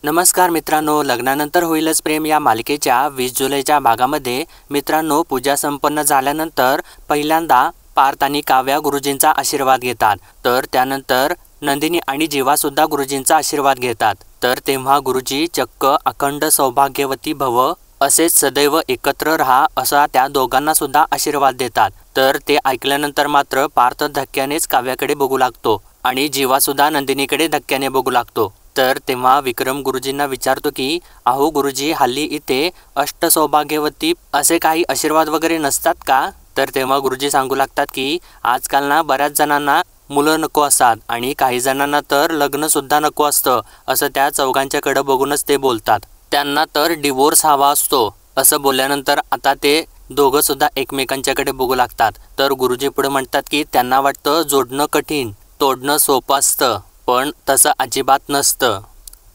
नमस्कार मित्रांनो, लग्नानंतर होईलच प्रेम या मालिकेच्या 20 जुलैच्या भागामध्ये मित्रांनो पूजा संपन्न झाल्यानंतर पहिल्यांदा पार्थ आणि काव्या गुरुजींचा आशीर्वाद घेतात। तर त्यानंतर नंदिनी आणि जीवा सुद्धा गुरुजींचा आशीर्वाद घेतात। तर तेव्हा गुरुजी चक्क अखंड सौभाग्यवती भव, असेच सदैव एकत्र रहा असा त्या दोघांना सुद्धा आशीर्वाद देतात। तर ते ऐकल्यानंतर मात्र पार्थ धक्क्यानेच काव्याकडे बघू लागतो आणि जीवा सुद्धा नंदिनीकडे धक्क्याने बघू लागतो। तर तेव्हा विक्रम गुरुजींना विचारतो की अहो गुरुजी, हल्ली इथे अष्टसौभाग्यवती असे काही आशीर्वाद वगैरे नसतात का? तर तेव्हा गुरुजी सांगू लागतात की आजकाल ना बऱ्याच जणांना मुलं नको असतात आणि काही जणांना तर लग्न सुद्धा नको असतं, असं त्या चौघांच्याकडे बघूनच ते बोलतात। त्यांना तर डिवोर्स हवा असतो असं बोलल्यानंतर आता ते दोघं सुद्धा एकमेकांच्याकडे बघू लागतात। तर गुरुजी पुढे म्हणतात की त्यांना वाटतं जोडणं कठीण, तोडणं सोपं असतं, पण तसं अजिबात नसतं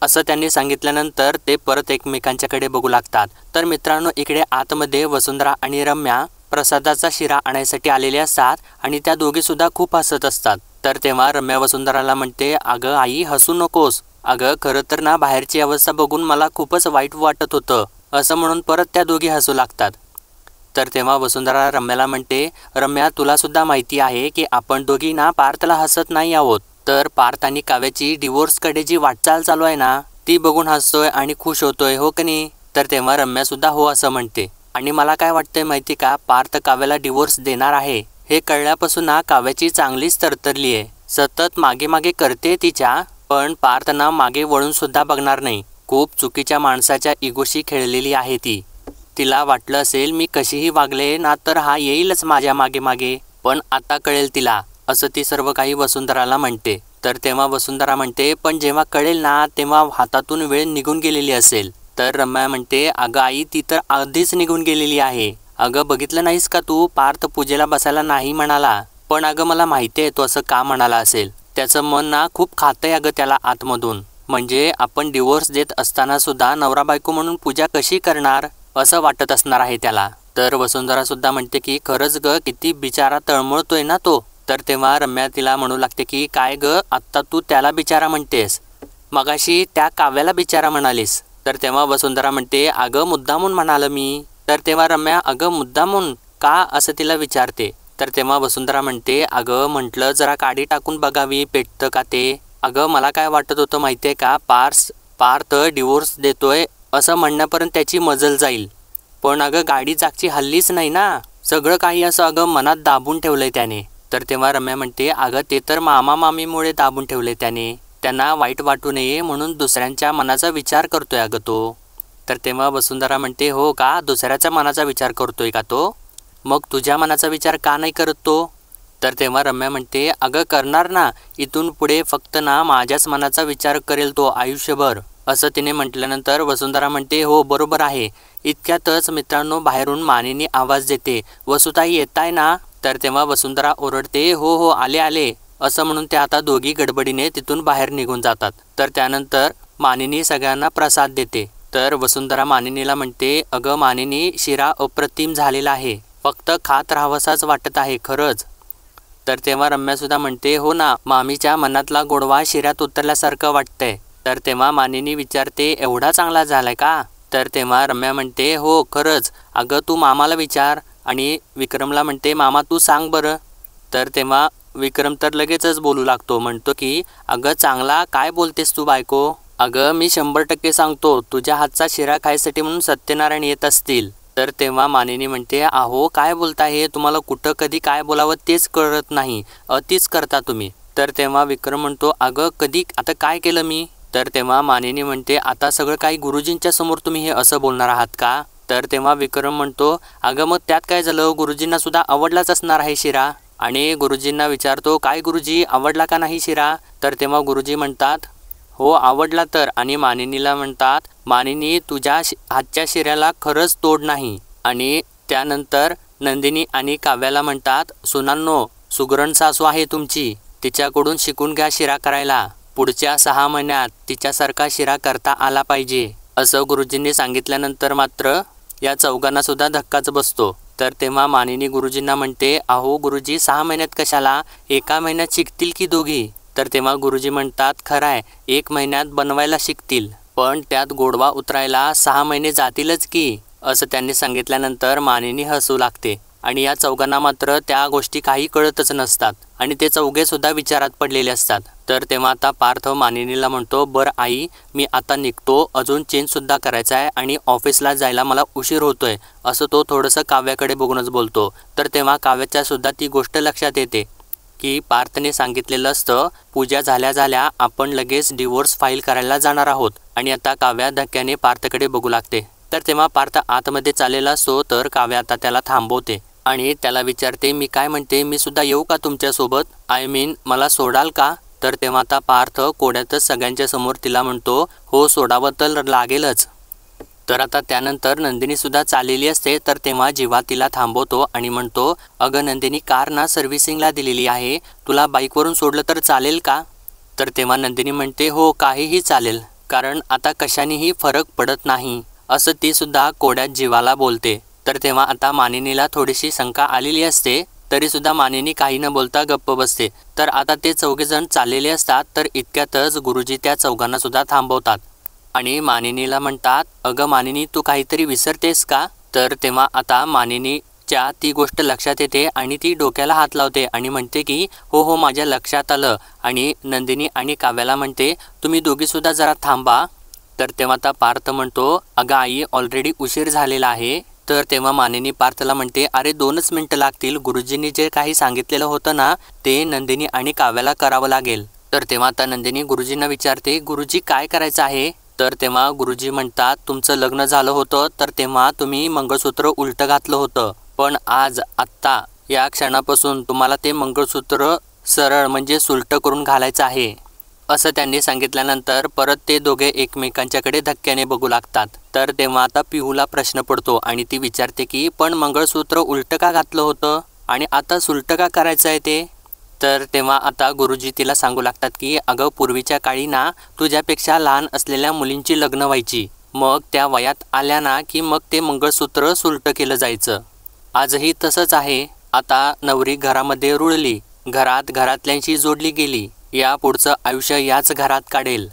असं त्यांनी सांगितल्यानंतर ते परत एकमेकांच्याकडे बघू लागतात। तर मित्रांनो, इकडे आतमध्ये वसुंधरा आणि रम्या प्रसादाचा शिरा आणायसाठी आलेले असतात आणि त्या दोघी सुद्धा खूप हसत असतात। तर तेव्हा रम्या वसुंधराला म्हणते, अगं आई हसू नकोस, अगं खरं तर ना बाहेरची अवस्था बघून मला खूपच वाईट वाटत होतं, असं म्हणून परत त्या दोघी हसू लागतात। तर तेव्हा वसुंधरा रम्याला म्हणते, रम्या तुला सुद्धा माहिती आहे की आपण दोघी ना पार्थला हसत नाही आहोत, तर पार्थ आणि काव्याची डिवोर्सकडे जी वाटचाल चालू आहे ना ती बघून हसतोय आणि खुश होतोय, हो की नाही? तर तेव्हा रम्या सुद्धा हो असं म्हणते। आणि मला काय वाटतंय माहिती का, पार्थ काव्याला डिवोर्स देणार आहे हे कळल्यापासून ना काव्याची चांगलीच तरतरली आहे, सतत मागे मागे करते तिच्या, पण पार्थ ना मागे वळून सुद्धा बघणार नाही। खूप चुकीच्या माणसाच्या इगोशी खेळलेली आहे ती। तिला वाटलं असेल मी कशीही वागले ना तर हा येईलच माझ्या मागे मागे, पण आता कळेल तिला, असं ती सर्व काही वसुंधराला म्हणते। तर तेव्हा वसुंधरा म्हणते, पण जेव्हा कळेल ना तेव्हा हातातून वेळ निघून गेलेली असेल। तर रम्या म्हणते, अगं आई ती तर आधीच निघून गेलेली आहे, अगं बघितलं नाहीस का तू, पार्थ पूजेला बसायला नाही म्हणाला, पण अगं मला माहिती आहे तो असं का म्हणाला असेल, त्याचं मन ना खूप खातंय अगं त्याला आतमधून, म्हणजे आपण डिवोर्स देत असताना सुद्धा नवरा बायको म्हणून पूजा कशी करणार असं वाटत असणार आहे त्याला। तर वसुंधरा सुद्धा म्हणते की खरंच ग किती बिचारा तळमळतोय ना तो। तर तेव्हा रम्या तिला म्हणू लागते की काय ग, आत्ता तू त्याला बिचारा म्हणतेस, मगाशी त्या काव्याला बिचारा म्हणालीस। तर तेव्हा वसुंधरा म्हणते, अगं मुद्दामून म्हणालं मी। तर तेव्हा रम्या अगं मुद्दामून का असं तिला विचारते। तर तेव्हा वसुंधरा म्हणते, अगं म्हटलं जरा काडी टाकून बघावी पेटतं का ते, अगं मला काय वाटत होतं माहिती आहे का, पार्थ डिवोर्स देतोय असं म्हणण्यापर्यंत त्याची मजल जाईल, पण अगं गाडी जागची हल्लीच नाही ना, सगळं काही असं अगं मनात दाबून ठेवलंय त्याने। तर तेव्हा रम्या म्हणते, अगं ते तर मामा मामीमुळे दाबून ठेवले त्याने, त्यांना वाईट वाटू नये म्हणून दुसऱ्यांच्या मनाचा विचार करतोय अगं तो। तर तेव्हा वसुंधरा म्हणते, हो का, दुसऱ्याच्या मनाचा विचार करतोय का तो, मग तुझ्या मनाचा विचार का नाही करत तो? तर तेव्हा रम्या म्हणते, अगं करणार ना, इथून पुढे फक्त ना माझ्याच मनाचा विचार करेल तो आयुष्यभर, असं तिने म्हटल्यानंतर वसुंधरा म्हणते, हो बरोबर आहे। इतक्यातच मित्रांनो बाहेरून मानिनी आवाज देते, वसुताई येताय ना? तर तेव्हा वसुंधरा ओरडते, हो हो आले आले, असं म्हणून ते आता दोघी गडबडीने तिथून बाहेर निघून जातात। तर त्यानंतर मानिनी सगळ्यांना प्रसाद देते। तर वसुंधरा मानिनीला म्हणते, अगं मानिनी शिरा अप्रतिम झालेला आहे, फक्त खात राहावसाच वाटत आहे खरंच। तर तेव्हा रम्या सुद्धा म्हणते, हो ना, मामीच्या मनातला गोडवा शिऱ्यात उतरल्यासारखं वाटतंय। तर तेव्हा मानिनी विचारते, एवढा चांगला झालाय का? तर तेव्हा रम्या म्हणते, हो खरंच, अगं तू मामाला विचार, आणि विक्रमला म्हणते, मामा तू सांग बरं। तर तेव्हा विक्रम तर लगेचच बोलू लागतो, म्हणतो की अगं चांगला काय बोलतेस तू बायको, अगं मी 100% सांगतो, तुझ्या हातचा शिरा खायसाठी म्हणून सत्यनारायण येत असतील। तर तेव्हा मानिनी म्हणते, अहो काय बोलताय हे, तुम्हाला कुठं कधी काय बोलावं तेच कळत नाही, अतिच करता तुम्ही। तर तेव्हा विक्रम म्हणतो, अगं कधी आता काय केलं मी? तर तेव्हा मानिनी म्हणते, आता सगळं काही गुरुजींच्या समोर तुम्ही हे असं बोलणार आहात का? तर तेव्हा विक्रम म्हणतो, अगं मग त्यात काय झालं, गुरुजींना सुद्धा आवडलाच असणार आहे शिरा। आणि गुरुजींना विचारतो, काय गुरुजी आवडला का नाही शिरा? तर तेव्हा गुरुजी म्हणतात, हो आवडला तर, आणि मानिनीला म्हणतात, मानिनी तुझ्या हातच्या शिऱ्याला खरंच तोड नाही। आणि त्यानंतर नंदिनी आणि काव्याला म्हणतात, सुनांनो सुगरण सासू आहे तुमची, तिच्याकडून शिकून घ्या शिरा करायला, पुढच्या 6 महिन्यात तिच्यासारखा शिरा करता आला पाहिजे, असं गुरुजींनी सांगितल्यानंतर मात्र या चौघांना सुद्धा धक्काच बसतो। तर तेव्हा मानिनी गुरुजींना म्हणते, अहो गुरुजी 6 महिन्यात कशाला, 1 महिन्यात शिकतील की दोघी? तर तेव्हा गुरुजी म्हणतात, खरं आहे 1 महिन्यात बनवायला शिकतील, पण त्यात गोडवा उतरायला 6 महिने जातीलच की, असं त्यांनी सांगितल्यानंतर मानिनी हसू लागते आणि या चौघांना मात्र त्या गोष्टी काही कळतच नसतात आणि ते चौघे सुद्धा विचारात पडलेले असतात. तर तेव्हा आता पार्थ मानिनीला म्हणतो, बरं आई, मी आता निघतो, अजून चेंजसुद्धा करायचा आहे आणि ऑफिसला जायला मला उशीर होतोय, असं तो थोडंसं काव्याकडे बघूनच बोलतो. तर तेव्हा काव्याच्या सुद्धा ती गोष्ट लक्षात येते की पार्थने सांगितलेलं असतं, पूजा झाल्या झाल्या आपण लगेच डिवोर्स फाईल करायला जाणार आहोत. आणि आता काव्या धक्क्याने पार्थकडे बघू लागते. तर तेव्हा पार्थ आतमध्ये चाललेला असतो, तर काव्या आता त्याला थांबवते आणि त्याला विचारते, मी काय म्हणते, मी सुद्धा येऊ का तुमच्यासोबत, आय मीन मला सोडाल का? तर तेव्हा आता पार्थ कोड्यातच सगळ्यांच्या समोर तिला म्हणतो, हो सोडावं तर लागेलच. तर आता त्यानंतर नंदिनी सुद्धा चाललेली असते. तर तेव्हा जीवा तिला थांबवतो आणि म्हणतो, अगं नंदिनी, कार ना सर्व्हिसिंगला दिलेली आहे, तुला बाईकवरून सोडलं तर चालेल का? तर तेव्हा नंदिनी म्हणते, हो काहीही चालेल, कारण आता कशानेही फरक पडत नाही, असं ती सुद्धा कोड्यात जीवाला बोलते. तर तेव्हा आता मानिनीला थोडीशी शंका आलेली असते, तरीसुद्धा मानिनी काही न बोलता गप्प बसते. तर आता ते चौघेजण चाललेले असतात. तर इतक्यातच गुरुजी त्या चौघांना सुद्धा थांबवतात आणि मानिनीला म्हणतात, अगं मानिनी, तू काहीतरी विसरतेस का? तर तेव्हा आता मानिनीच्या ती गोष्ट लक्षात येते आणि ती डोक्याला हात लावते आणि म्हणते की हो हो माझ्या लक्षात आलं. आणि नंदिनी आणि काव्याला म्हणते, तुम्ही दोघीसुद्धा जरा थांबा. तर तेव्हा आता पार्थ म्हणतो, अगं आई, ऑलरेडी उशीर झालेला आहे. तर तेव्हा मानिनी पार्थला म्हणते, अरे 2च मिनटं लागतील, गुरुजींनी जे काही सांगितलेलं होतं ना ते नंदिनी आणि काव्याला करावं लागेल. तर तेव्हा आता नंदिनी गुरुजींना विचारते, गुरुजी काय करायचं आहे? तर तेव्हा गुरुजी म्हणतात, तुमचं लग्न झालं होतं तर तेव्हा तुम्ही मंगळसूत्र उलटं घातलं होतं, पण आज आत्ता या क्षणापासून तुम्हाला ते मंगळसूत्र सरळ म्हणजे सुलटं करून घालायचं आहे, असं त्यांनी सांगितल्यानंतर परत ते दोघे एकमेकांच्याकडे धक्क्याने बघू लागतात. तर तेव्हा आता पिहूला प्रश्न पडतो आणि ती विचारते की पण मंगळसूत्र उलटं का घातलं होतं आणि आता सुलटं का करायचं आहे ते? तर तेव्हा आता गुरुजी तिला सांगू लागतात की अगं पूर्वीच्या काळी ना तुझ्यापेक्षा लहान असलेल्या मुलींची लग्न व्हायची, मग त्या वयात आल्या ना की मग ते मंगळसूत्र सुलटं केलं जायचं. आजही तसंच आहे. आता नवरी घरामध्ये रुळली, घरातल्यांशी जोडली गेली, या पुढचं आयुष्य याच घरात काढेल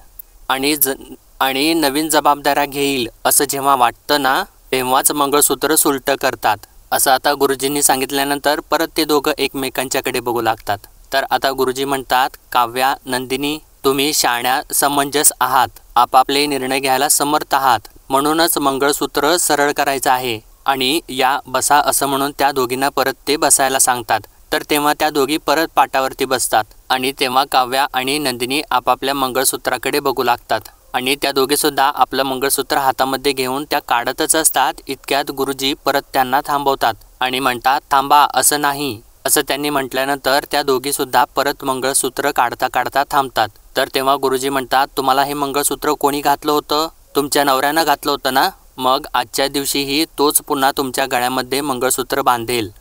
आणि नवीन जबाबदाऱ्या घेईल असं जेव्हा वाटतं ना तेव्हाच मंगळसूत्र सुलटं करतात, असं आता गुरुजींनी सांगितल्यानंतर परत ते दोघं एकमेकांच्याकडे बघू लागतात. तर आता गुरुजी म्हणतात, काव्या, नंदिनी, तुम्ही शाण्या समंजस आहात, आपापले निर्णय घ्यायला समर्थ आहात, म्हणूनच मंगळसूत्र सरळ करायचं आहे आणि या बसा असं म्हणून त्या दोघींना परत ते बसायला सांगतात. तर तेव्हा त्या दोघी परत पाटावरती बसतात आणि तेव्हा काव्या आणि नंदिनी आपापल्या मंगळसूत्राकडे बघू लागतात आणि त्या दोघेसुद्धा आपलं मंगळसूत्र हातामध्ये घेऊन त्या काढतच असतात. इतक्यात गुरुजी परत त्यांना थांबवतात आणि म्हणतात, थांबा, असं नाही, असं त्यांनी म्हटल्यानंतर त्या दोघीसुद्धा परत मंगळसूत्र काढता काढता थांबतात. तर तेव्हा गुरुजी म्हणतात, तुम्हाला हे मंगळसूत्र कोणी घातलं होतं? तुमच्या नवऱ्यानं घातलं होतं ना? मग आजच्या दिवशीही तोच पुन्हा तुमच्या गळ्यामध्ये मंगळसूत्र बांधेल.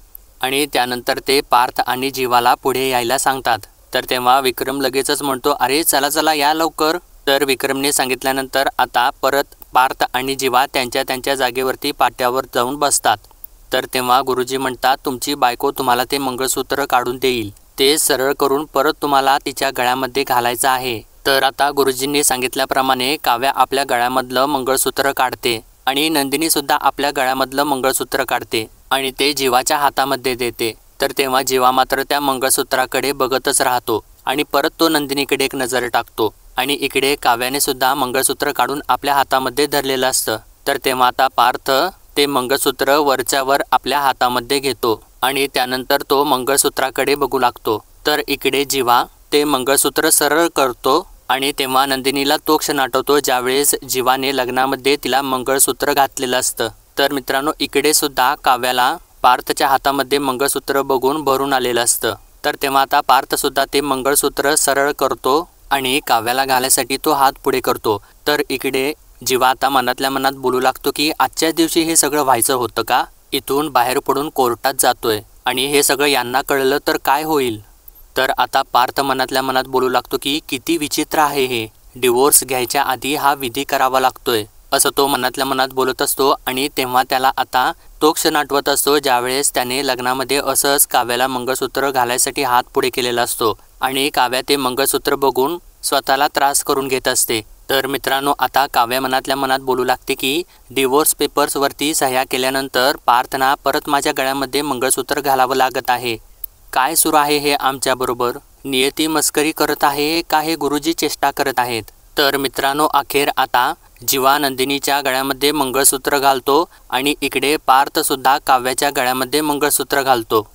आणि त्यानंतर ते पार्थ आणि जीवाला पुढे यायला सांगतात. तर तेव्हा विक्रम लगेचच म्हणतो, अरे चला चला या लवकर. तर विक्रमने सांगितल्यानंतर आता परत पार्थ आणि जीवा त्यांच्या जागेवरती पाट्यावर जाऊन बसतात. तर तेव्हा गुरुजी म्हणतात, तुमची बायको तुम्हाला ते मंगळसूत्र काढून देईल, ते सरळ करून परत तुम्हाला तिच्या गळ्यामध्ये घालायचं आहे. तर आता गुरुजींनी सांगितल्याप्रमाणे काव्या आपल्या गळ्यामधलं मंगळसूत्र काढते आणि नंदिनीसुद्धा आपल्या गळ्यामधलं मंगळसूत्र काढते आणि ते जीवाच्या हातामध्ये देते. तर तेव्हा जीवा मात्र त्या मंगळसूत्राकडे बघतच राहतो आणि परत तो नंदिनीकडे एक नजर टाकतो आणि इकडे काव्याने सुद्धा मंगळसूत्र काढून आपल्या हातामध्ये धरलेलं असतं. तर तेव्हा आता पार्थ ते मंगळसूत्र वरच्यावर आपल्या हातामध्ये घेतो आणि त्यानंतर तो मंगळसूत्राकडे बघू लागतो. तर इकडे जीवा ते मंगळसूत्र सरळ करतो आणि तेव्हा नंदिनीला तो क्षण आठवतो ज्यावेळेस जीवाने लग्नामध्ये तिला मंगळसूत्र घातलेलं असतं. तर मित्रांनो, इकडे सुद्धा काव्याला पार्थच्या हातामध्ये मंगळसूत्र बघून भरून आलेलं असतं. तर तेव्हा आता पार्थसुद्धा ते मंगळसूत्र सरळ करतो आणि काव्याला घालायसाठी तो हात पुढे करतो. तर इकडे जीवा आता मनातल्या मनात बोलू लागतो की आजच्या दिवशी हे सगळं व्हायचं होतं का? इथून बाहेर पडून कोर्टात जातोय आणि हे सगळं यांना कळलं तर काय होईल? तर आता पार्थ मनातल्या मनात बोलू लागतो की किती विचित्र आहे हे, डिवोर्स घ्यायच्या आधी हा विधी करावा लागतोय, असं तो मनातल्या मनात बोलत असतो. आणि तेव्हा त्याला आता तो क्षण आठवत असतो ज्यावेळेस त्याने लग्नामध्ये असंच काव्याला मंगळसूत्र घालायसाठी हात पुढे केलेला असतो आणि काव्या ते मंगळसूत्र बघून स्वतःला त्रास करून घेत असते. तर मित्रांनो आता काव्या मनातल्या मनात बोलू लागते की डिवोर्स पेपर्सवरती सह्या केल्यानंतर पार्थना परत माझ्या गळ्यामध्ये मंगळसूत्र घालावं लागत आहे. काय सुरू आहे हे आमच्याबरोबर? नियती मस्करी करत आहे का हे गुरुजी चेष्टा करत आहेत? तर मित्रांनो अखेर आता जीवा नंदिनीच्या गळ्यामध्ये मंगळसूत्र घालतो आणि इकडे पार्थसुद्धा काव्याच्या गळ्यामध्ये मंगळसूत्र घालतो.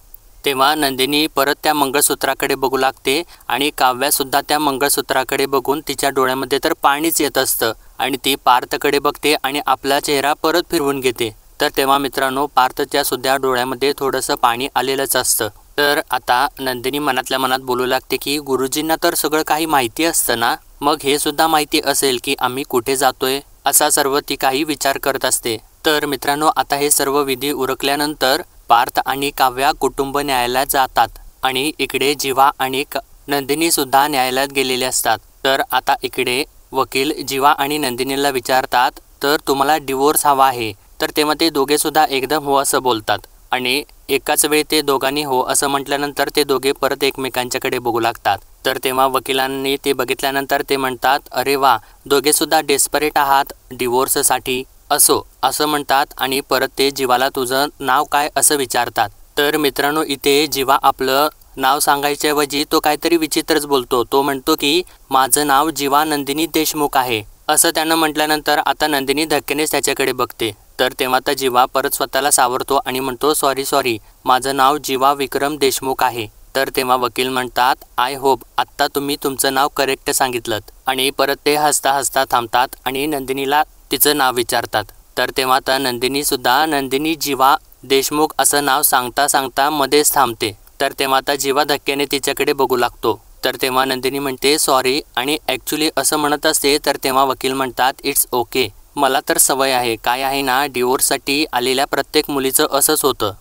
तेव्हा नंदिनी परत त्या मंगळसूत्राकडे बघू लागते आणि काव्यासुद्धा त्या मंगळसूत्राकडे बघून तिच्या डोळ्यामध्ये तर पाणीच येत असतं आणि ती पार्थकडे बघते आणि आपला चेहरा परत फिरवून घेते. तर तेव्हा मित्रांनो पार्थच्या सुद्धा डोळ्यामध्ये थोडंसं पाणी आलेलंच असतं. तर आता नंदिनी मनातल्या मनात बोलू लागते की गुरुजींना तर सगळं काही माहिती असतं ना, मग हे सुद्धा माहिती असेल की आम्ही कुठे जातोय, असा सर्व ती काही विचार करत असते. तर मित्रांनो आता हे सर्व विधी उरकल्यानंतर पार्थ आणि काव्या कुटुंब न्यायालयात जातात आणि इकडे जीवा आणि नंदिनी सुद्धा न्यायालयात गेलेले असतात. तर आता इकडे वकील जीवा आणि नंदिनीला विचारतात तर तुम्हाला डिवोर्स हवा आहे? तर तेव्हा ते दोघे सुद्धा एकदम हो असं बोलतात आणि एकाच वेळी ते दोघांनी हो असं म्हटल्यानंतर ते दोघे परत एकमेकांच्याकडे बघू लागतात. तर तेव्हा वकिलांनी ते बघितल्यानंतर ते म्हणतात अरे वा, दोघे सुद्धा डेस्परेट आहात डिवोर्ससाठी असो असं म्हणतात आणि परत ते जीवाला तुझं नाव काय असं विचारतात. तर मित्रांनो इथे जीवा आपलं नाव सांगायच्याऐवजी तो काहीतरी विचित्रच बोलतो. तो म्हणतो की माझं नाव जीवा नंदिनी देशमुख आहे असं त्यानं म्हटल्यानंतर आता नंदिनी धक्क्यानेच त्याच्याकडे बघते. तर तेव्हा तर जीवा परत स्वतःला सावरतो आणि म्हणतो सॉरी माझं नाव जीवा विक्रम देशमुख आहे. तर तेव्हा वकील म्हणतात आय होप आत्ता तुम्ही तुमचं नाव करेक्ट सांगितलं आणि परत ते हसता हसता थांबतात आणि नंदिनीला तिचं नाव विचारतात. तर तेव्हा तर नंदिनीसुद्धा नंदिनी जीवा देशमुख असं नाव सांगता सांगता मध्येच थांबते. तर तेव्हा आता जीवा धक्क्याने तिच्याकडे बघू लागतो. तर तेव्हा नंदिनी म्हणते सॉरी आणि ॲक्च्युली असं म्हणत असते. तर तेव्हा वकील म्हणतात इट्स ओके, मला तर सवय आहे, काय आहे ना डिवोर्ससाठी आलेल्या प्रत्येक मुलीचं असंच होतं.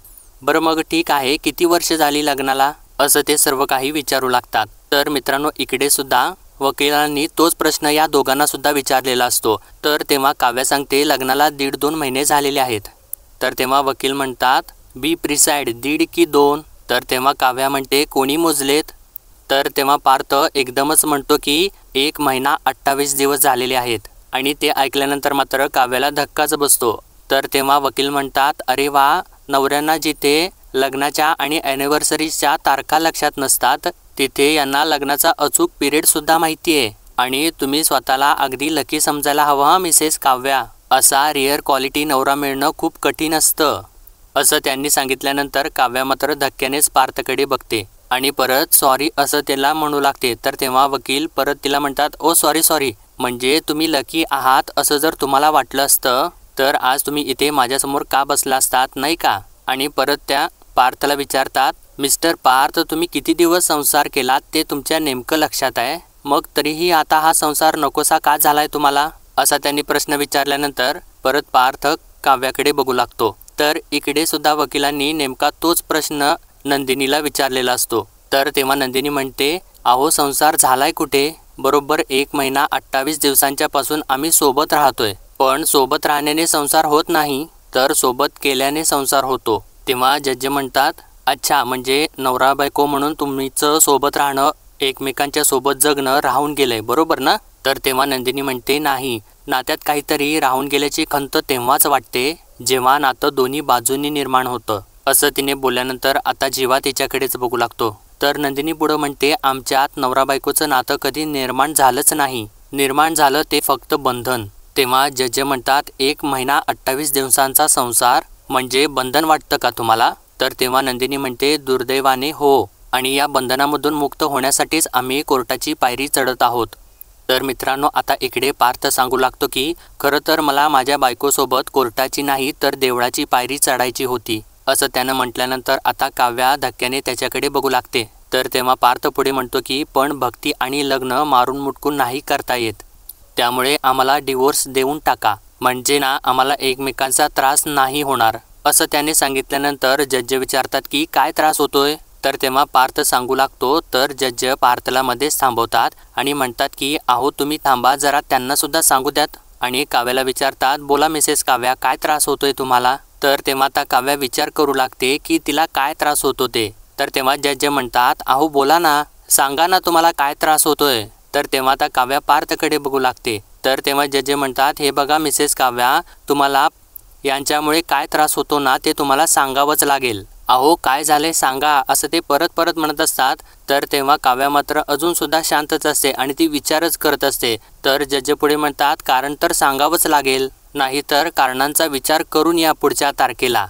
बरं मग ठीक आहे, किती वर्ष झाली लग्नाला, असं ते सर्व काही विचारू लागतात. तर मित्रांनो इकडे सुद्धा वकिलांनी तोच प्रश्न या दोघांना सुद्धा विचारलेला असतो. तर तेव्हा काव्या सांगते लग्नाला 1.5-2 महिने झालेले आहेत. तर तेव्हा वकील म्हणतात बी प्रिसाइड 1.5 की 2? तर तेव्हा काव्या म्हणते कोणी मोजलेत? तर तेव्हा पार्थ एकदमच म्हणतो की 1 महिना 28 दिवस झालेले आहेत आणि ते ऐकल्यानंतर मात्र काव्याला धक्काच बसतो. तर तेव्हा वकील म्हणतात अरे वा, नवऱ्यांना जिथे लग्नाच्या आणि ॲनिव्हर्सरीच्या तारखा लक्षात नसतात तिथे यांना लग्नाचा अचूक पिरियडसुद्धा माहिती आहे आणि तुम्ही स्वतःला अगदी लकी समजायला हवं मिसेस काव्या. असा रेअर क्वालिटी नवरा मिळणं खूप कठीण असतं असं त्यांनी सांगितल्यानंतर काव्या मात्र धक्क्यानेच पार्थकडे बघते आणि परत सॉरी असं त्याला म्हणू लागते. तर तेव्हा वकील परत तिला म्हणतात ओ सॉरी म्हणजे तुम्ही लकी आहात असं जर तुम्हाला वाटलं असतं तर आज तुम्ही इथे माझ्यासमोर का बसला असतात नाही का? आणि परत त्या पार्थला विचारतात मिस्टर पार्थ तुम्ही किती दिवस संसार केलात ते तुमच्या नेमकं लक्षात आहे, मग तरीही आता हा संसार नकोसा का झालाय तुम्हाला, असा त्यांनी प्रश्न विचारल्यानंतर परत पार्थ काव्याकडे बघू लागतो. तर इकडे सुद्धा वकिलांनी नेमका तोच प्रश्न नंदिनीला विचारलेला असतो. तर तेव्हा नंदिनी म्हणते अहो संसार झालाय कुठे, बरोबर 1 महिना 28 दिवसांच्या पासून आम्ही सोबत राहतोय, पण सोबत राहण्याने संसार होत नाही तर सोबत केल्याने संसार होतो. तेव्हा जज म्हणतात अच्छा, म्हणजे नवरा बायको म्हणून तुमचं सोबत राहणं, एकमेकांच्या सोबत जगणं राहून गेलंय बरोबर ना? तर तेव्हा नंदिनी म्हणते नाही, नात्यात काहीतरी राहून गेल्याची खंत तेव्हाच वाटते जेव्हा नातं दोन्ही बाजूंनी निर्माण होतं, असं तिने बोलल्यानंतर आता जीवा तिच्याकडेच बघू लागतो. तर नंदिनी पुढं म्हणते आमच्यात नवरा बायकोचं नातं कधी निर्माण झालंच नाही, निर्माण झालं ते फक्त बंधन. तेव्हा जज म्हणतात 1 महिना 28 दिवसांचा संसार म्हणजे बंधन वाटतं का तुम्हाला? तर तेव्हा नंदिनी म्हणते दुर्दैवाने हो, आणि या बंधनामधून मुक्त होण्यासाठीच आम्ही कोर्टाची पायरी चढत आहोत. तर मित्रांनो आता इकडे पार्थ सांगू लागतो की खरं तर मला माझ्या बायकोसोबत कोर्टाची नाही तर देवळाची पायरी चढायची होती, असं त्यानं म्हटल्यानंतर आता काव्या धक्क्याने त्याच्याकडे बघू लागते. तर तेव्हा पार्थ पुढे म्हणतो की पण भक्ती आणि लग्न मारून मुटकून नाही करता येत, त्यामुळे आम्हाला डिवोर्स देऊन टाका, म्हणजे ना आम्हाला एकमेकांचा त्रास नाही होणार, असं त्याने सांगितल्यानंतर जज विचारतात की काय त्रास होतोय? तर तेव्हा पार्थ सांगू लागतो. तर जज पार्थला मध्येच थांबवतात आणि म्हणतात की अहो तुम्ही थांबा जरा, त्यांना सुद्धा सांगू द्यात. आणि काव्याला विचारतात बोला मिसेस काव्या काय त्रास होतोय तुम्हाला? तर तेव्हा आता काव्या विचार करू लागते की तिला काय त्रास होतो ते. तर तेव्हा जज म्हणतात अहो बोला ना, सांगा ना तुम्हाला काय त्रास होतोय. तर तेव्हा आता काव्या पार्थकडे बघू लागते तर तेव्हा जज म्हणतात, हे बघा मिसेस काव्या, तुम्हाला यांच्यामुळे काय त्रास होतो ना ते तुम्हाला सांगावंच लागेल. अहो काय झाले सांगा, असं ते परत परत म्हणत असतात. तर तेव्हा काव्या मात्र अजूनसुद्धा शांतच असते आणि ती विचारच करत असते. तर जज पुढे म्हणतात, कारण तर सांगावंच लागेल, नाहीतर कारणांचा विचार करून या पुढच्या तारखेला,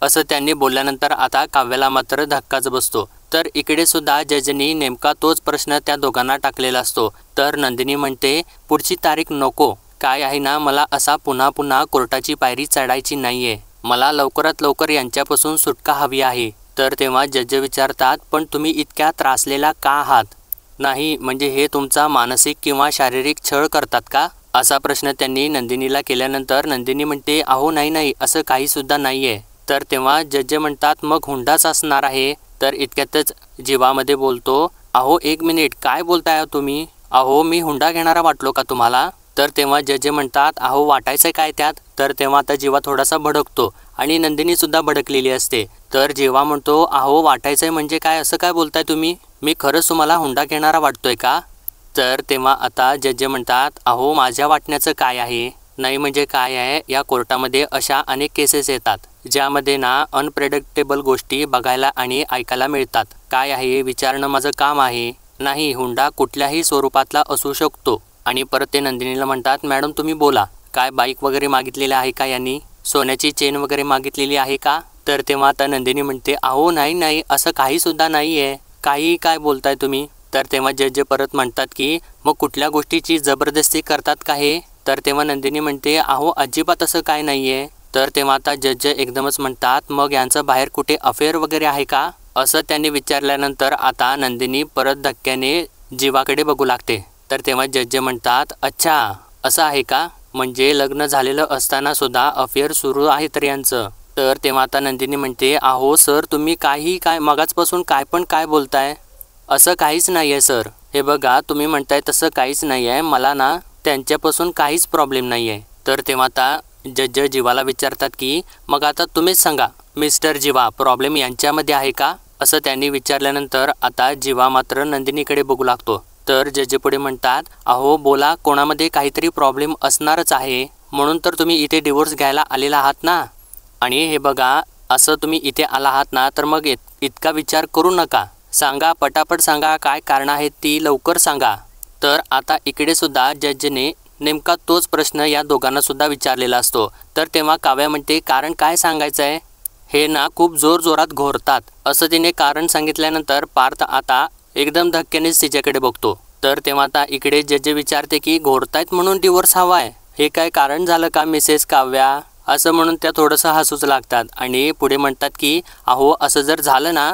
असं त्यांनी बोलल्यानंतर आता काव्याला मात्र धक्काच बसतो. तर इकडे सुद्धा जजनी नेमका तोच प्रश्न त्या दोघांना टाकलेला असतो. तर नंदिनी म्हणते, पुढची तारीख नको, काय आहे ना, मला असा पुन्हा पुन्हा कोर्टाची पायरी चढायची नाहीये, मला लवकरात लवकर यांच्यापासून सुटका हवी आहे. तर तेव्हा जज विचारतात, पण तुम्ही इतक्या त्रासलेला का आहात? नाही म्हणजे हे तुमचा मानसिक किंवा शारीरिक छळ करतात का, असा प्रश्न त्यांनी नंदिनीला केल्यानंतर नंदिनी म्हणते, अहो नाही नाही, असं काहीसुद्धा नाही आहे. तर तेव्हा जज म्हणतात, मग हुंडाच असणार आहे. तर इतक्यातच जीवामध्ये बोलतो, अहो एक मिनिट, काय बोलताय तुम्ही? अहो मी हुंडा घेणारा वाटलो का तुम्हाला? तर तेव्हा जज म्हणतात, अहो वाटायचं काय त्यात? तर तेव्हा आता जीवा थोडासा भडकतो आणि नंदिनीसुद्धा भडकलेली असते. तर जीवा म्हणतो, अहो वाटायचं आहे म्हणजे काय, असं काय बोलताय तुम्ही? मी खरंच तुम्हाला हुंडा घेणारा वाटतोय का? तर तेव्हा आता जज म्हणतात, अहो माझ्या वाटण्याचं काय आहे? नाही म्हणजे काय आहे, या कोर्टामध्ये अशा अनेक केसेस येतात ज्यामध्ये ना अनप्रेडिक्टेबल गोष्टी बघायला आणि ऐकायला मिळतात. काय आहे विचारणं माझं काम आहे. नाही, हुंडा कुठल्याही स्वरूपातला असू शकतो. आणि परत ते नंदिनीला म्हणतात, मॅडम तुम्ही बोला, काय बाईक वगैरे मागितलेली आहे का यांनी? सोन्याची चेन वगैरे मागितलेली आहे का? तर तेव्हा आता नंदिनी म्हणते, अहो नाही नाही, असं काहीसुद्धा नाही आहे, काही काय बोलताय तुम्ही? तर तेव्हा जज परत म्हणतात की मग कुठल्या गोष्टीची जबरदस्ती करतात का हे? तर तेव्हा नंदिनी म्हणते, अहो अजिबात असं काय नाही आहे. तर तेव्हा आता जज एकदमच म्हणतात, मग यांचं बाहेर कुठे अफेअर वगैरे आहे का, असं त्यांनी विचारल्यानंतर आता नंदिनी परत धक्क्याने जीवाकडे बघू लागते. तर तेव्हा जज म्हणतात, अच्छा असं आहे का, म्हणजे लग्न झालेलं असताना सुद्धा अफेअर सुरू आहे तर यांचं? तर तेव्हा आता नंदिनी म्हणते, अहो सर तुम्ही काय मगाचपासून काय बोलताय, असं काहीच नाही आहे सर. हे बघा तुम्ही म्हणताय तसं काहीच नाही आहे, मला ना त्यांच्यापासून काहीच प्रॉब्लेम नाही आहे. तर तेव्हा आता जज जीवाला विचारतात की मग आता तुम्हीच सांगा मिस्टर जीवा, प्रॉब्लेम यांच्यामध्ये आहे का, असं त्यांनी विचारल्यानंतर आता जीवा मात्र नंदिनीकडे बघू लागतो. तर जज पुढे म्हणतात, अहो बोला, कोणामध्ये काहीतरी प्रॉब्लेम असणारच आहे, म्हणून तर तुम्ही इथे डिवोर्स घ्यायला आलेला आहात ना. आणि हे बघा, असं तुम्ही इथे आला आहात ना, तर मग इतका विचार करू नका, सांगा पटापट सांगा, काय कारण आहेत ती लवकर सांगा. तर आता इकडे सुद्धा जजने नेमका तोच प्रश्न या दोघांनासुद्धा विचारलेला असतो. तर तेव्हा काव्या म्हणते, कारण काय सांगायचं आहे, हे ना खूप जोरजोरात घोरतात, असं तिने कारण सांगितल्यानंतर पार्थ आता एकदम धक्क्यानेच तिच्याकडे बघतो. तर तेव्हा आता इकडे जज विचारते की घोरतायत म्हणून डिवोर्स हवाय, हे काय कारण झालं का मिसेस काव्या, असं म्हणून त्या थोडंसं हसूच लागतात आणि पुढे म्हणतात की अहो असं जर झालं ना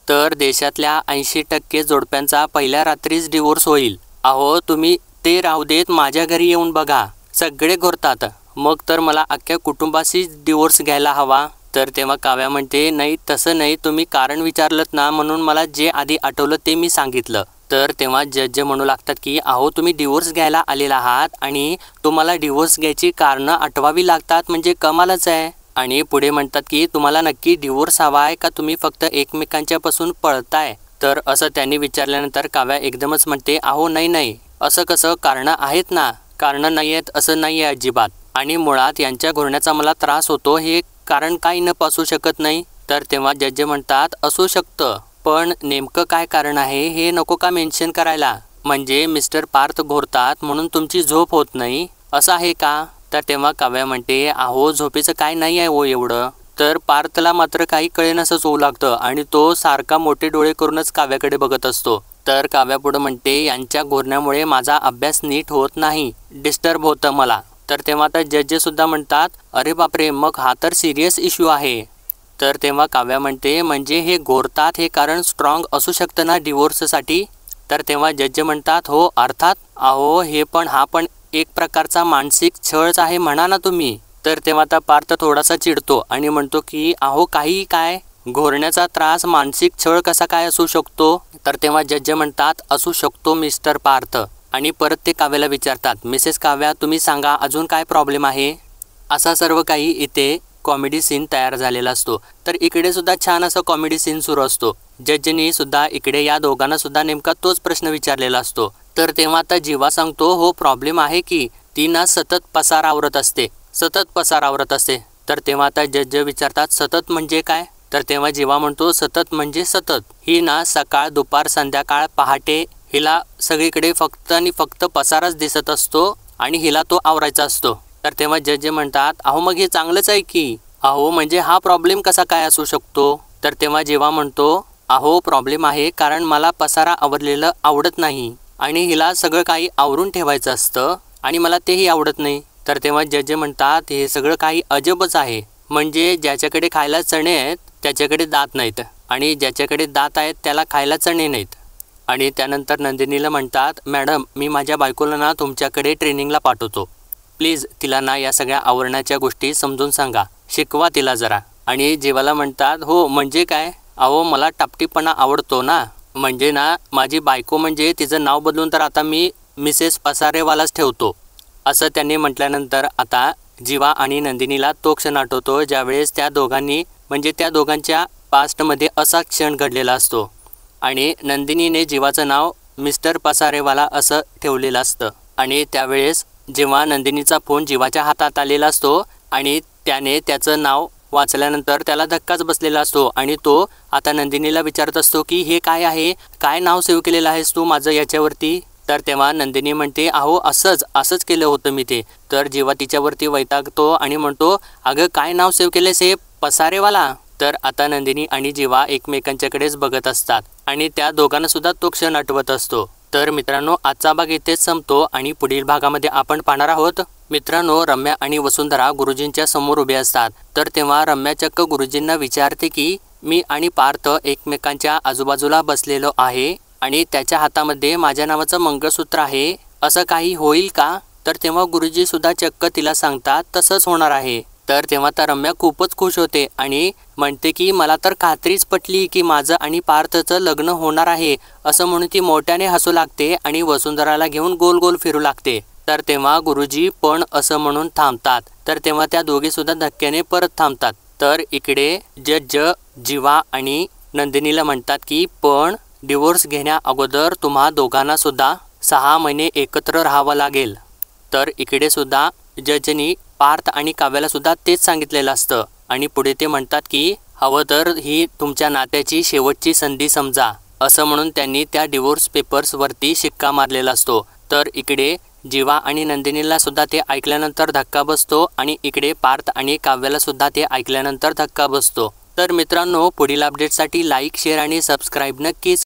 तर देशातल्या 80% जोडप्यांचा पहिल्या रात्रीच डिवोर्स होईल. अहो तुम्ही ते राहू देत, माझ्या घरी येऊन बघा, सगळे घोरतात, मग तर मला अख्ख्या कुटुंबाशीच डिवोर्स घ्यायला हवा. तर तेव्हा काव्या म्हणते, नाही तसं नाही, तुम्ही कारण विचारलंत ना म्हणून मला जे आधी आठवलं ते मी सांगितलं. तर तेव्हा जज म्हणू लागतात की अहो तुम्ही डिवोर्स घ्यायला आलेला आहात आणि तुम्हाला डिवोर्स घ्यायची कारणं आठवावी लागतात, म्हणजे कमालच आहे. आणि पुढे म्हणतात की तुम्हाला नक्की डिवोर्स हवा आहे का तुम्ही फक्त एकमेकांच्यापासून पळताय? तर असं त्यांनी विचारल्यानंतर काव्या एकदमच म्हणते, अहो नाही, असं कसं, कारणं आहेत ना, कारणं नाही आहेत असं नाही आहे अजिबात, आणि मुळात यांच्या घोरण्याचा मला त्रास होतो, हे कारण काही न असू शकत नाही. तर तेव्हा जज म्हणतात, असू शकतं, पण नेमकं काय कारण आहे हे नको का मेन्शन करायला, म्हणजे मिस्टर पार्थ घोरतात म्हणून तुमची झोप होत नाही असं आहे का? तर तेव्हा काव्या म्हणते, अहो झोपेचं काय नाही आहे हो एवढं. तर पार्थला मात्र काही कळेनासंच होऊ लागतं आणि तो सारखा मोठे डोळे करूनच काव्याकडे बघत असतो. तर काव्या पुढं म्हणते, यांच्या घोरण्यामुळे माझा अभ्यास नीट होत नाही, डिस्टर्ब होतं मला. तर तेव्हा आता जजसुद्धा म्हणतात, अरे बापरे, मग हा तर सिरियस इश्यू आहे. तर तेव्हा काव्या म्हणते, म्हणजे हे घोरतात हे कारण स्ट्रॉंग असू शकतं ना डिवोर्ससाठी? तर तेव्हा जज म्हणतात, हो अर्थात, अहो हे पण हा पण एक प्रकारचा मानसिक छळच आहे म्हणा ना तुम्ही. तर तेव्हा आता पार्थ थोडासा चिडतो आणि म्हणतो की अहो काही काय, घोरण्याचा त्रास मानसिक छळ कसा काय असू शकतो? तर तेव्हा जज म्हणतात, असू शकतो मिस्टर पार्थ. आणि परत ते काव्याला विचारतात, मिसेस काव्या तुम्ही सांगा अजून काय प्रॉब्लेम आहे? असा सर्व काही इथे कॉमेडी सीन तयार झालेला असतो. तर इकडे सुद्धा छान असं कॉमेडी सीन सुरू असतो. जजनी सुद्धा इकडे या दोघांना सुद्धा नेमका तोच प्रश्न विचारलेला असतो. तर तेव्हा आता जीवा सांगतो, हो प्रॉब्लेम आहे की ती ना सतत पसार आवरत असते. तर तेव्हा आता जज विचारतात सतत म्हणजे काय? तर तेव्हा जीवा म्हणतो सतत म्हणजे सतत. ही ना सकाळ दुपार संध्याकाळ पहाटे हिला सगळीकडे फक्त आणि फक्त पसारच दिसत असतो आणि हिला तो आवरायचा असतो. तर तेव्हा जज म्हणतात अहो मग हे चांगलंच आहे की. अहो म्हणजे हा प्रॉब्लेम कसा काय असू शकतो? तर तेव्हा जीवा म्हणतो अहो प्रॉब्लेम आहे कारण मला पसारा आवरलेलं आवडत नाही आणि हिला सगळं काही आवरून ठेवायचं असतं आणि मला तेही आवडत नाही. तर तेव्हा जज म्हणतात हे सगळं काही अजबच आहे. म्हणजे ज्याच्याकडे खायला चणे आहेत त्याच्याकडे दात नाहीत आणि ज्याच्याकडे दात आहेत त्याला खायला चणे नाहीत. आणि त्यानंतर नंदिनीला म्हणतात मॅडम मी माझ्या बायकोला ना तुमच्याकडे ट्रेनिंगला पाठवतो. प्लीज तिला ना या सगळ्या आवरण्याच्या गोष्टी समजून सांगा, शिकवा तिला जरा. आणि जीवाला म्हणतात हो म्हणजे काय? अहो मला टापटीपणा आवडतो ना. म्हणजे ना माझी बायको म्हणजे तिचं नाव बदलून तर आता मी मिसेस पसारेवालाच ठेवतो असं त्यांनी म्हटल्यानंतर आता जीवा आणि नंदिनीला तो क्षण आठवतो ज्यावेळेस त्या दोघांच्या पास्टमध्ये असा क्षण घडलेला असतो आणि नंदिनीने जीवाचं नाव मिस्टर पसारेवाला असं ठेवलेलं असतं. आणि त्यावेळेस जेव्हा नंदिनीचा फोन जीवाच्या हातात आलेला असतो आणि त्याने त्याचं नाव वाचल्यानंतर त्याला धक्काच बसलेला असतो आणि तो आता नंदिनीला विचारत असतो की हे काय आहे, काय नाव सेव्ह केलेलं आहेस तू माझं याच्यावरती? तर तेव्हा नंदिनी म्हणते अहो असंच केलं होतं मी ते. तर जीवा तिच्यावरती वैतागतो आणि म्हणतो अगं काय नाव सेव्ह केलेस हे पसारेवाला? तर आता नंदिनी आणि जीवा एकमेकांच्याकडेच बघत असतात आणि त्या दोघांना सुद्धा तो क्षण आठवत असतो. तर मित्रांनो आजचा भाग इथेच संपतो आणि पुढील भागामध्ये आपण पाहणार आहोत. मित्रांनो रम्या आणि वसुंधरा गुरुजींच्या समोर उभे असतात. तर तेव्हा रम्या चक्क गुरुजींना विचारते की मी आणि पार्थ एकमेकांच्या आजूबाजूला बसलेलो आहे आणि त्याच्या हातामध्ये माझ्या नावाचं मंगळसूत्र आहे, असं काही होईल का? तर तेव्हा गुरुजी सुद्धा चक्क तिला सांगतात तसंच होणार आहे. तर तेव्हा तर रम्या खूपच खुश होते आणि म्हणते की मला तर खात्रीच पटली की माझं आणि पार्थचं लग्न होणार आहे असं म्हणून ती मोठ्याने हसू लागते आणि वसुंधराला घेऊन गोल गोल फिरू लागते. तर तेव्हा गुरुजी पण असं म्हणून थांबतात. तर तेव्हा त्या दोघे सुद्धा धक्क्याने परत थांबतात. तर इकडे जज जीवा आणि नंदिनीला म्हणतात की पण डिवोर्स घेण्या अगोदर तुम्हा दोघांना सुद्धा 6 महिने एकत्र राहावं लागेल. तर इकडे सुद्धा जजनी पार्थ आणि काव्याला सुद्धा तेच सांगितलेलं असतं आणि पुढे ते म्हणतात की हवं तर ही तुमच्या नात्याची शेवटची संधी समजा असं म्हणून त्यांनी त्या डिवोर्स पेपर्सवरती शिक्का मारलेला असतो. तर इकडे जीवा आणि नंदिनीला सुद्धा ते ऐकल्यानंतर धक्का बसतो आणि इकडे पार्थ आणि काव्याला सुद्धा ते ऐकल्यानंतर धक्का बसतो. तर मित्रांनो पुढील अपडेटसाठी लाईक शेअर आणि सबस्क्राईब नक्कीच